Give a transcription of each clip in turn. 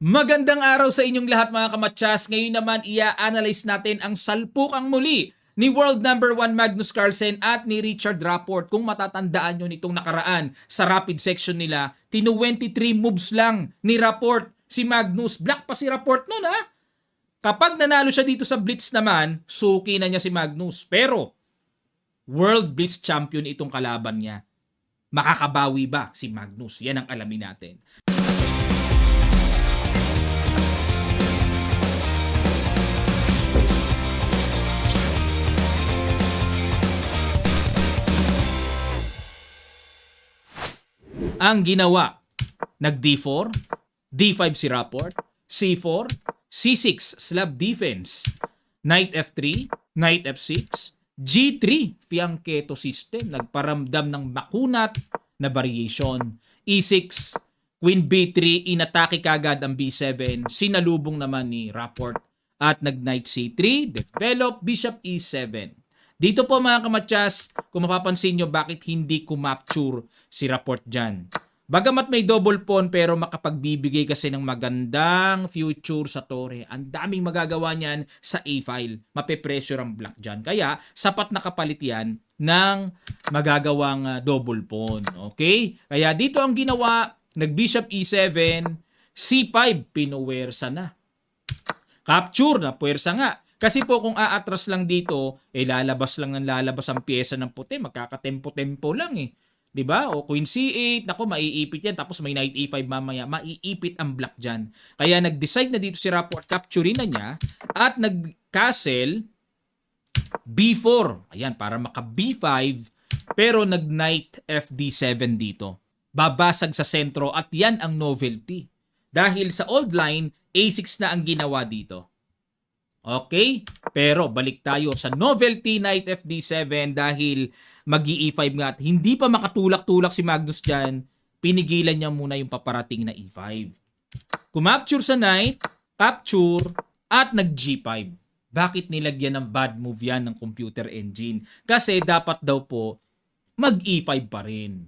Magandang araw sa inyong lahat mga kamatsas. Ngayon naman i-analyze natin ang salpukang muli ni world number 1 Magnus Carlsen at ni Richard Rapport. Kung matatandaan nyo nitong nakaraan sa rapid section nila, 23 moves lang ni Rapport. Si Magnus, black pa si Rapport nun ha. Kapag nanalo siya dito sa Blitz naman, suki na niya si Magnus. Pero, World Blitz Champion itong kalaban niya. Makakabawi ba si Magnus? Yan ang alamin natin. Ang ginawa, nag-D4, D5 si Rapport, C4, C6 slab defense, Knight F3, Knight F6, G3 fianchetto system, nagparamdam ng makunat na variation, E6, Queen B3, inatake kagad ang B7, sinalubong naman ni Rapport at nag-Knight C3, develop Bishop E7. Dito po mga kamatsas, kung mapapansin nyo bakit hindi kumapture si Rapport dyan. Bagamat may double pawn pero makapagbibigay kasi ng magandang future sa tore. Ang daming magagawa niyan sa A-file. Mape-pressure ang black dyan. Kaya sapat na kapalit yan ng magagawang double pawn. Okay? Kaya dito ang ginawa, nag-Bishop E7, C5, pinuwersa na. Capture na, puwersa nga. Kasi po kung aatras lang dito, lalabas lang ng lalabas ang pyesa ng puti, magkakatempo-tempo lang eh. 'Di ba? O Queen C8, nako maiipit yan, tapos may Knight E5 mamaya, maiipit ang black diyan. Kaya nag-decide na dito si Rapport, capturein na niya at nag-castle B4. Ayan, para maka B5, pero nag-Knight FD7 dito. Babasag sa sentro at yan ang novelty. Dahil sa old line, A6 na ang ginawa dito. Okay? Pero balik tayo sa novelty Knight FD7 dahil mag-E5 nga at hindi pa makatulak-tulak si Magnus dyan, pinigilan niya muna yung paparating na E5. Kumapture sa Knight, capture, at nag-G5. Bakit nilagyan ng bad move yan ng computer engine? Kasi dapat daw po mag-E5 pa rin.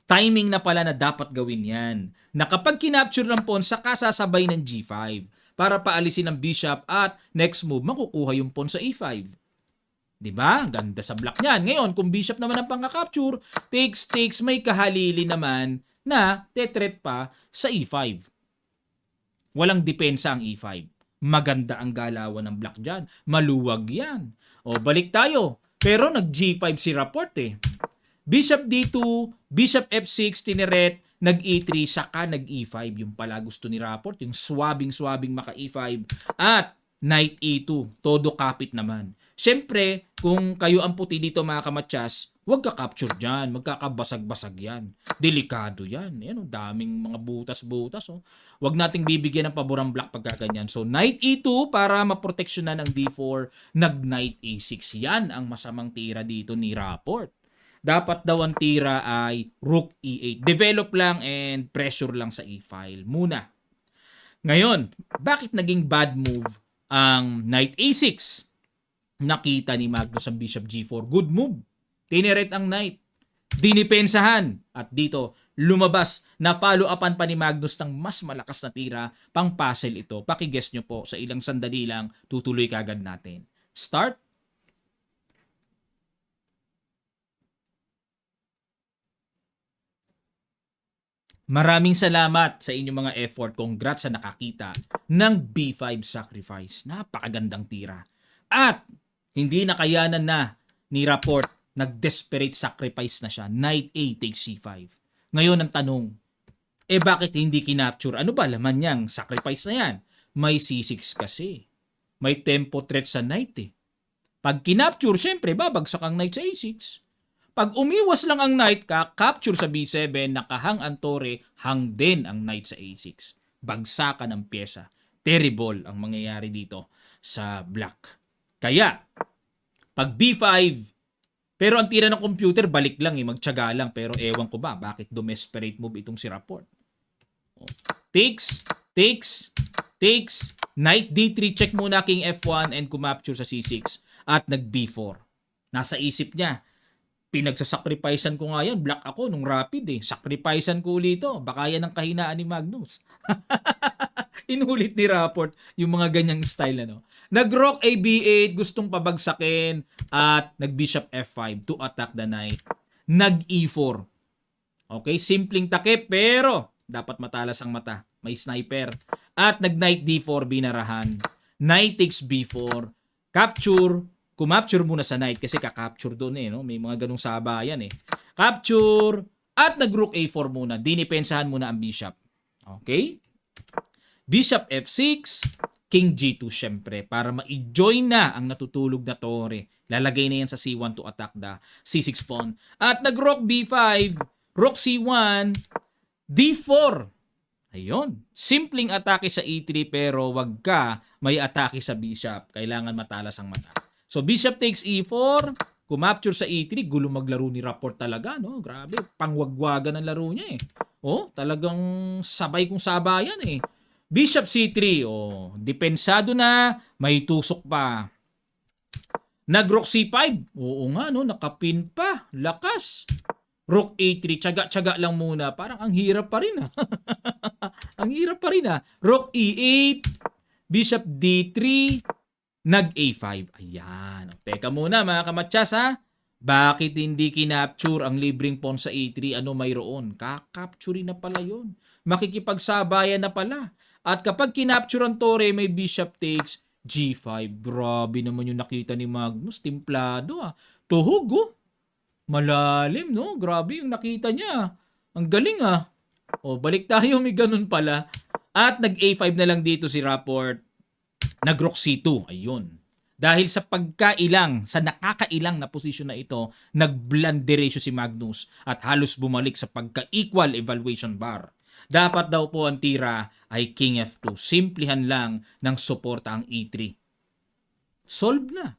Timing na pala na dapat gawin yan. Na kapag kinapture ng pawn, saka sasabay ng G5 para paalisin ang bishop at next move, makukuha yung pawn sa E5. Diba? Ganda sa black niyan. Ngayon, kung bishop naman ang pangka-capture, takes, may kahalili naman na tetret pa sa E5. Walang depensa ang E5. Maganda ang galawan ng black dyan. Maluwag yan. O, balik tayo. Pero nag-G5 si Rapport eh. Bishop D2, Bishop F6, tineret, nag-E3, saka nag-E5. Yung pala gusto ni Rapport, yung swabing maka E5. At Knight E2, todo kapit naman. Siyempre, kung kayo ang puti dito mga kamatsas, huwag ka-capture dyan. Magkakabasag-basag yan. Delikado yan. Yan, daming mga butas-butas. Oh. Huwag nating bibigyan ng paborang black pagkaganyan. So, Knight E2 para maproteksyonan ang D4. Nag-Knight A6. Yan ang masamang tira dito ni Rapport. Dapat daw ang tira ay Rook E8. Develop lang and pressure lang sa E-file muna. Ngayon, bakit naging bad move ang Knight A6? Nakita ni Magnus ang Bishop G4. Good move. Tineret ang Knight. Dinipensahan. At dito, lumabas na follow-upan pa ni Magnus ng mas malakas na tira. Pang puzzle ito. Pakiguess nyo po sa ilang sandali lang. Tutuloy kagad natin. Start. Maraming salamat sa inyong mga effort. Congrats sa nakakita ng B5 sacrifice. Napakagandang tira. At hindi nakayanan na ni Rapport. Nag-desperate sacrifice na siya. Knight A takes C5. Ngayon ang tanong, bakit hindi kinapture? Ano ba laman niyang sacrifice na yan? May C6 kasi. May tempo threat sa Knight eh. Pag kinapture, syempre babagsak ang Knight sa A6. Pag umiwas lang ang Knight, capture sa B7, nakahang ang tore, hang din ang Knight sa A6. Bagsakan ang pyesa. Terrible ang mangyayari dito sa black. Kaya, pag B5, pero ang tira ng computer, balik lang magtiyaga lang. Pero ewan ko ba, bakit desperate move itong si Rapport? Takes, Knight D3, check muna King F1 and kumapture sa C6. At nag B4. Nasa isip niya, pinagsasacrificean ko nga yan. Black ako nung rapid eh. Sacrificean ko ulit ito. Baka yan ang kahinaan ni Magnus. Inulit ni Rapport yung mga ganyang style, ano. Nag-rock a B8, gustong pabagsakin, at nag-bishop F5 to attack the knight. Nag-E4. Okay, simpleng takip, pero dapat matalas ang mata. May sniper. At nag-knight D4, binarahan. Knight takes B4. Capture. Kumapture muna sa knight kasi kakapture doon eh. No? May mga ganung sabayan eh. Capture. At nag-rook A4 muna. Dinipensahan muna ang bishop. Okay? Bishop F6. King G2 syempre. Para ma-join na ang natutulog na tore. Lalagay na yan sa C1 to attack the C6 pawn. At nag-rook B5. Rook C1. D4. Ayun. Simpleng atake sa E3 pero wag ka may atake sa bishop. Kailangan matalas ang mata. So bishop takes E4, kumapture sa E3, gulo maglaro ni Rapport talaga, no? Grabe, pangwagwagan ang laro niya eh. Oh, talagang sabay kung sabayan eh. Bishop C3, oh, depensado na, may tusok pa. Nag-rook C5, oo nga no, nakapin pa, lakas. Rook A3, tsaga-tsaga lang muna, parang ang hirap pa rin ah. Ang hirap pa rin ah. Rook E8, Bishop D3, nag-A5. Ayan. Teka muna mga kamatsas ha. Bakit hindi kinapture ang libreng pawn sa A3? Ano mayroon? Kakapture na pala yun. Makikipagsabayan na pala. At kapag kinapture ang tore, may bishop takes G5. Grabe naman yung nakita ni Magnus. Timplado ah. Tuhog oh. Malalim no? Grabe yung nakita niya. Ang galing ah. O, balik tayo. May ganun pala. At nag-A5 na lang dito si Rapport. Nag-rook C2. Ayun. Dahil sa pagkailang, sa nakakailang na posisyon na ito, nag-blunderation si Magnus at halos bumalik sa pagka-equal evaluation bar. Dapat daw po ang tira ay King F2. Simplihan lang ng suporta ang E3. Solve na.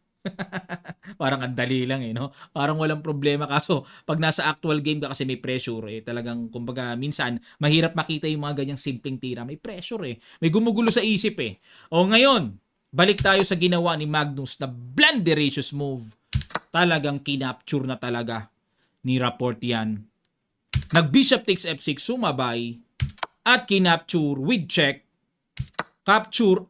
Parang ang dali lang eh, no? Parang walang problema. Kaso, pag nasa actual game ka kasi may pressure, eh, talagang, kumbaga, minsan, mahirap makita yung mga ganyang simpleng tira. May pressure eh. May gumugulo sa isip eh. O ngayon, balik tayo sa ginawa ni Magnus na blunderacious move. Talagang kinapture na talaga ni Rapport yan. Nag-bishop takes F6, sumabay, at kinapture with check. Capture,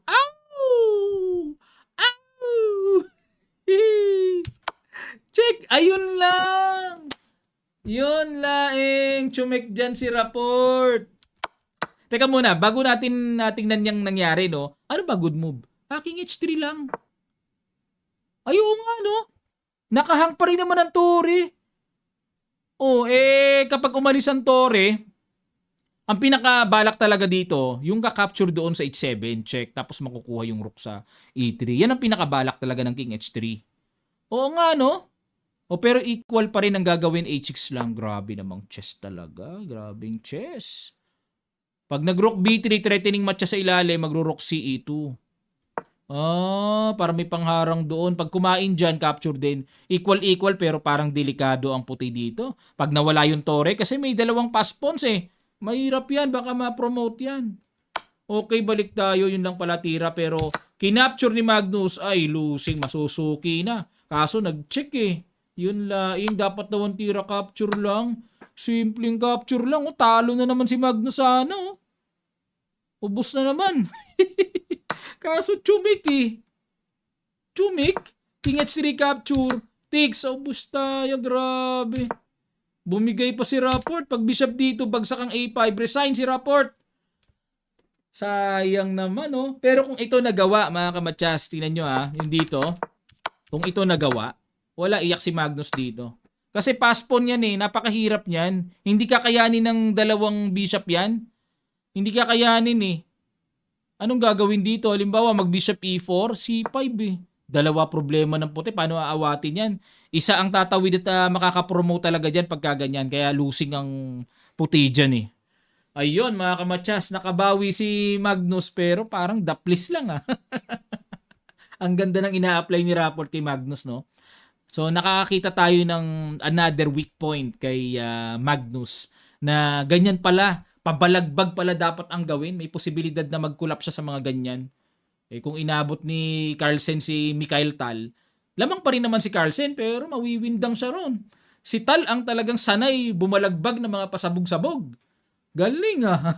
check! Ayun lang! Yun laing. Chumek dyan si Rapport. Teka muna, bago natin tingnan yung nangyari, no? Ano ba good move? King H3 lang. Ayun nga, no? Nakahang pa rin naman ang tore. Oh, kapag umalis ang tore, ang pinakabalak talaga dito, yung ka-capture doon sa H7, check, tapos makukuha yung rook sa E3. Yan ang pinakabalak talaga ng King H3. Oo nga, no? O pero equal pa rin ang gagawin H6 lang. Grabe namang chess talaga. Grabing chess. Pag nag-rook B3, threatening matcha sa ilalim, magro-rook CE2. Para may pangharang doon. Pag kumain dyan, capture din. Equal-equal pero parang delikado ang puti dito. Pag nawala yung tore, kasi may dalawang pass pawns eh. Mahirap yan, baka ma-promote yan. Okay, balik tayo. Yun lang pala tira. Pero kinapture ni Magnus, ay losing, masusuki na. Kaso nag-check eh. Yun laing, dapat daw ang tira capture lang. Simpleng capture lang. O, talo na naman si Magnus sana. Oh. Ubus na naman. Kaso chumik eh. Chumik? King H3 capture. Takes. Ubus tayo. Grabe. Bumigay pa si Rapport. Pag bishop dito, bagsak ang A5. Resign si Rapport. Sayang naman, oh. Pero kung ito nagawa, mga kamatsas, tingnan nyo ha, yung dito, kung ito nagawa, wala iyak si Magnus dito. Kasi pass pawn yan eh, napakahirap niyan. Hindi kakayanin ng dalawang bishop yan. Hindi kakayanin eh. Anong gagawin dito? Halimbawa, mag-bishop E4, C5 eh. Dalawa problema ng puti. Paano aawatin yan? Isa ang tatawid at makakapromote talaga dyan pagka ganyan. Kaya losing ang puti dyan eh. Ayun mga kamatsas, nakabawi si Magnus pero parang daplis lang ah. Ang ganda ng ina-apply ni Rapport kay Magnus, no? So nakakakita tayo ng another weak point kay Magnus na ganyan pala, pabalagbag pala dapat ang gawin. May posibilidad na mag-collapse siya sa mga ganyan. Kung inabot ni Carlsen si Mikhail Tal, lamang pa rin naman si Carlsen pero mawiwindang siya ron. Si Tal ang talagang sanay bumalagbag ng mga pasabog-sabog. Galing ah.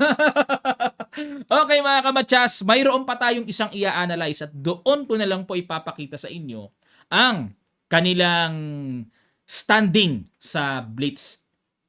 Okay mga kamatsas, mayroon pa tayong isang i-analyze at doon ko na lang po ipapakita sa inyo ang kanilang standing sa Blitz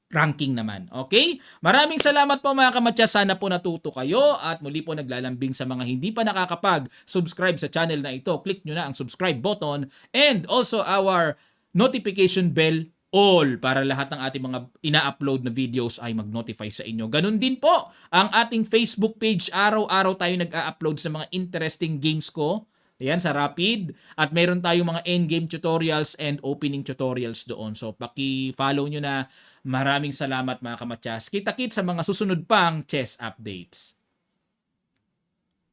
ranking naman. Okay? Maraming salamat po mga kamatsas. Sana po natuto kayo at muli po naglalambing sa mga hindi pa nakakapag-subscribe sa channel na ito. Click nyo na ang subscribe button and also our notification bell all para lahat ng ating mga ina-upload na videos ay mag-notify sa inyo. Ganun din po ang ating Facebook page. Araw-araw tayo nag-a-upload sa mga interesting games ko. Ayan, sa Rapid. At meron tayong mga endgame tutorials and opening tutorials doon. So, paki-follow nyo na. Maraming salamat mga kamatsas. Kita-kit sa mga susunod pang chess updates.